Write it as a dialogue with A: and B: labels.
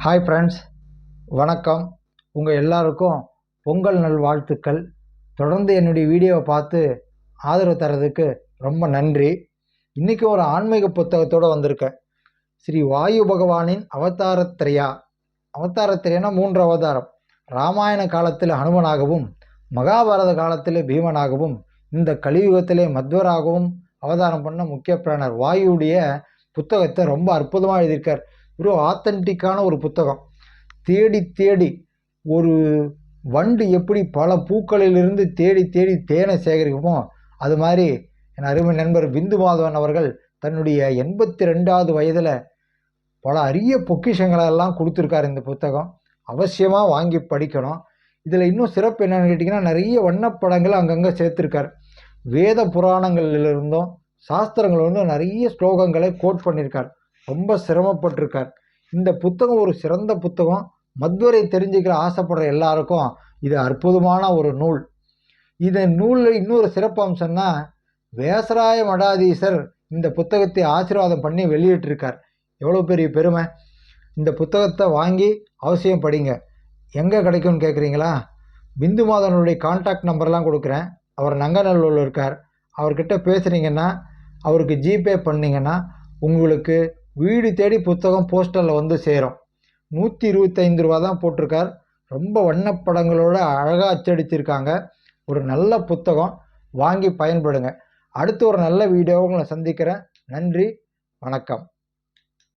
A: Hi friends, வணக்கம். உங்கள் எல்லாருக்கும் பொங்கல் நல்வாழ்த்துக்கள். தொடர்ந்து என்னுடைய வீடியோவை பார்த்து ஆதரவு தரதுக்கு ரொம்ப நன்றி. இன்றைக்கி ஒரு ஆன்மீக புத்தகத்தோடு வந்திருக்கேன். ஸ்ரீ வாயு பகவானின் அவதாரத்திரைனா 3 அவதாரம். ராமாயண காலத்தில் ஹனுமனாகவும், மகாபாரத காலத்தில் பீமனாகவும், இந்த கலியுகத்திலே மத்வராகவும் அவதாரம் பண்ண முக்கிய பிராணர் வாயுடைய புத்தகத்தை ரொம்ப அற்புதமாக எழுதியிருக்கார். ஒரு ஆத்தன்டிக்கான ஒரு புத்தகம். தேடி தேடி ஒரு வண்டு எப்படி பல பூக்களிலிருந்து தேடி தேடி தேனை சேகரிக்குமோ, அது மாதிரி என் அருமை நண்பர் பிந்து மாதவன் அவர்கள் தன்னுடைய 82வது வயதில் பல அரிய பொக்கிஷங்களெல்லாம் கொடுத்துருக்காரு. இந்த புத்தகம் அவசியமாக வாங்கி படிக்கணும். இதில் இன்னும் சிறப்பு என்னென்னு கேட்டிங்கன்னா, நிறைய வண்ணப்படங்கள் அங்கங்கே சேர்த்துருக்கார். வேத புராணங்களிலிருந்தும் சாஸ்திரங்களிலிருந்தும் நிறைய ஸ்லோகங்களை கோட் பண்ணியிருக்கார். ரொம்ப சிரமப்பட்டிருக்கார். இந்த புத்தகம் ஒரு சிறந்த புத்தகம். மத்வரை தெரிஞ்சுக்கிற ஆசைப்படுற எல்லாருக்கும் இது அற்புதமான ஒரு நூல். இந்த நூலில் இன்னொரு சிறப்பு அம்சம்னா, வேசராய மடாதீசர் இந்த புத்தகத்தை ஆசீர்வாதம் பண்ணி வெளியிட்டிருக்கார். எவ்வளோ பெரிய பெருமை! இந்த புத்தகத்தை வாங்கி அவசியம் படிங்க. எங்கே கிடைக்கும்னு கேட்குறீங்களா? பிந்து மாதவனுடைய கான்டாக்ட் நம்பர்லாம் கொடுக்குறேன். அவர் நங்கநல்லூரில் இருக்கார். அவர்கிட்ட பேசுகிறீங்கன்னா, அவருக்கு ஜிபே பண்ணிங்கன்னா உங்களுக்கு வீடு தேடி புத்தகம் போஸ்டரில் வந்து சேரும். 125 ரூபா தான் போட்டிருக்கார். ரொம்ப வண்ணப்படங்களோட அழகாக அச்சடிச்சிருக்காங்க. ஒரு நல்ல புத்தகம், வாங்கி பயன்படுங்க. அடுத்து ஒரு நல்ல வீடியோவை உங்களை சந்திக்கிறேன். நன்றி, வணக்கம்.